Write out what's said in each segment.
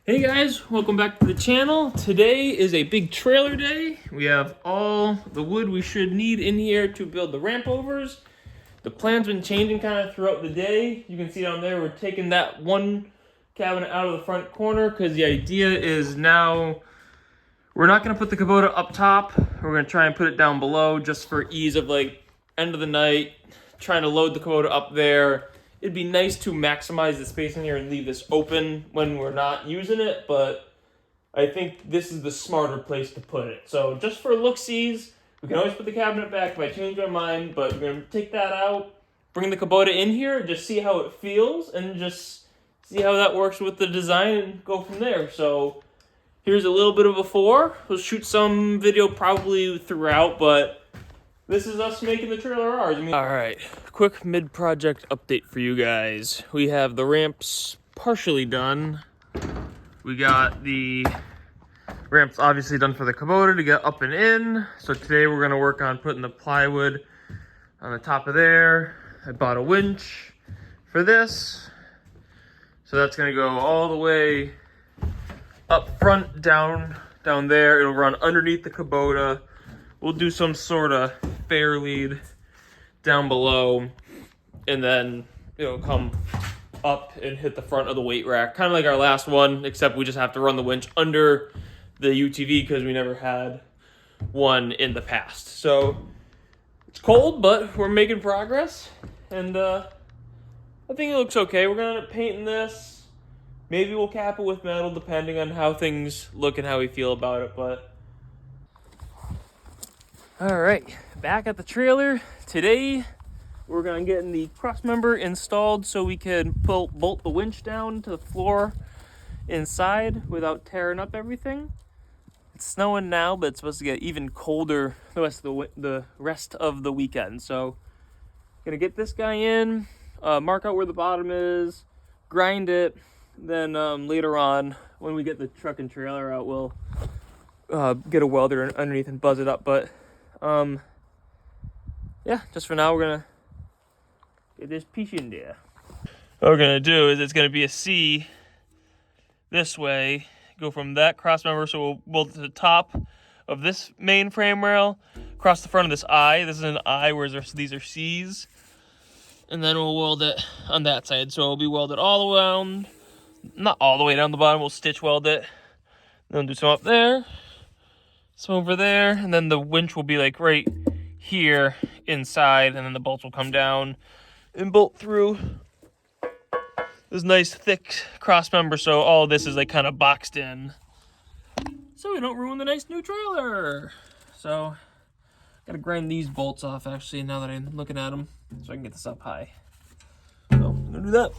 Hey guys, welcome back to the channel. Today is a big trailer day. We have all the wood we should need in here to build the ramp overs. The plan's been changing kind of throughout the day. You can see down there, we're taking that one cabinet out of the front corner because the idea is now we're not going to put the Kubota up top. We're going to try and put it down below just for ease of like end of the night, trying to load the Kubota up there. It'd be nice to maximize the space in here and leave this open when we're not using it, but I think this is the smarter place to put it. So just for look-sees, we can always put the cabinet back if I change my mind, but we're going to take that out, bring the Kubota in here, just see how it feels, and just see how that works with the design and go from there. So here's a little bit of a before. We'll shoot some video probably throughout, but this is us making the trailer ours. All right, quick mid-project update for you guys. We have the ramps partially done. We got the ramps obviously done for the Kubota to get up and in. So today we're gonna work on putting the plywood on the top of there. I bought a winch for this. So that's gonna go all the way up front, down there. It'll run underneath the Kubota. We'll do some sort of fair lead down below, and then it'll come up and hit the front of the weight rack. Kind of like our last one, except we just have to run the winch under the UTV because we never had one in the past. So it's cold, but we're making progress, and I think it looks okay. We're gonna end up painting this. Maybe we'll cap it with metal depending on how things look and how we feel about it, but all right, back at the trailer. Today, we're gonna get the cross member installed so we can bolt the winch down to the floor inside without tearing up everything. It's snowing now, but it's supposed to get even colder the rest of the weekend. So, gonna get this guy in, mark out where the bottom is, grind it. Then later on, when we get the truck and trailer out, we'll get a welder underneath and buzz it up. But yeah, just for now, we're gonna get this piece in there. What we're gonna do is it's gonna be a C this way, go from that cross member, so we'll weld to the top of this main frame rail, across the front of this I. This is an I, whereas these are C's. And then we'll weld it on that side. So it'll be welded all around, not all the way down the bottom, we'll stitch weld it. Then do some up there, some over there, and then the winch will be like right here inside, and then the bolts will come down and bolt through this nice thick cross member, so all of this is like kind of boxed in so we don't ruin the nice new trailer. So gotta grind these bolts off actually now that I'm looking at them so I can get this up high. So I'm gonna do that.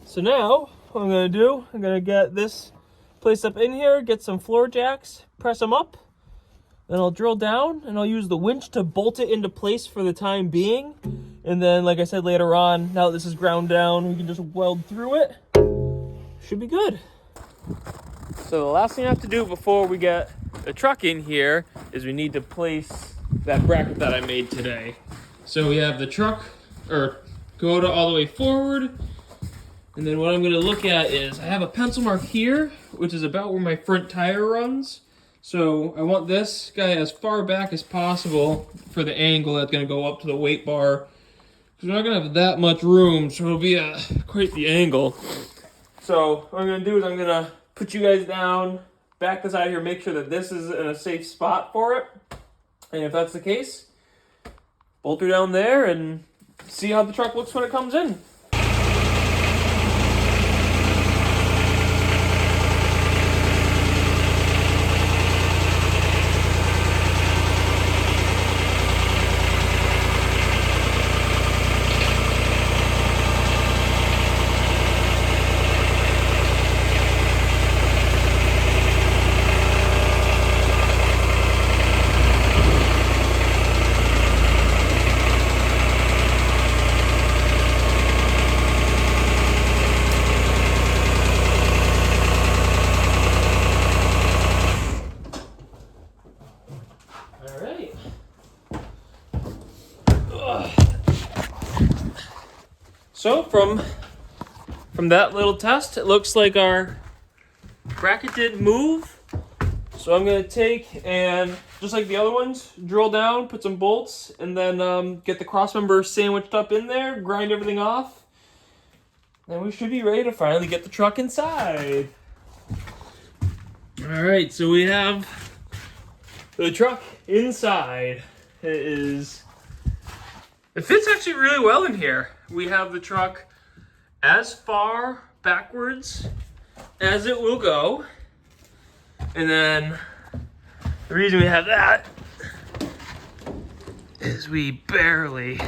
So now, what I'm gonna do, I'm gonna get this placed up in here, get some floor jacks, press them up, then I'll drill down and I'll use the winch to bolt it into place for the time being. And then, like I said later on, now that this is ground down, we can just weld through it. Should be good. So the last thing I have to do before we get the truck in here is we need to place that bracket that I made today. So we have the truck, or Kubota all the way forward. And then what I'm going to look at is I have a pencil mark here, which is about where my front tire runs. So I want this guy as far back as possible for the angle that's going to go up to the weight bar. We're not going to have that much room, so it'll be quite the angle. So what I'm going to do is I'm going to put you guys down, back this out of here, make sure that this is in a safe spot for it. And if that's the case, bolt her down there and see how the truck looks when it comes in. All right. So from that little test, it looks like our bracket didn't move. So I'm gonna take and, just like the other ones, drill down, put some bolts, and then get the cross member sandwiched up in there, grind everything off. Then we should be ready to finally get the truck inside. All right, so we have the truck inside. It fits actually really well in here. We have the truck as far backwards as it will go. And then the reason we have that is we barely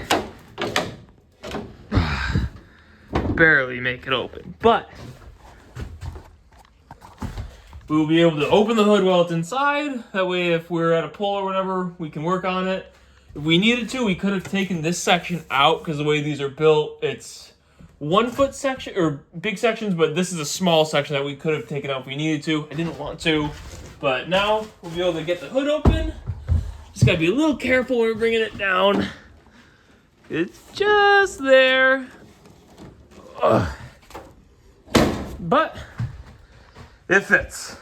make it open. But we will be able to open the hood while it's inside. That way if we're at a pull or whatever, we can work on it. If we needed to, we could have taken this section out because the way these are built, it's 1 foot section or big sections, but this is a small section that we could have taken out if we needed to. I didn't want to, but now we'll be able to get the hood open. Just gotta be a little careful when we're bringing it down. It's just there. Ugh. But it fits.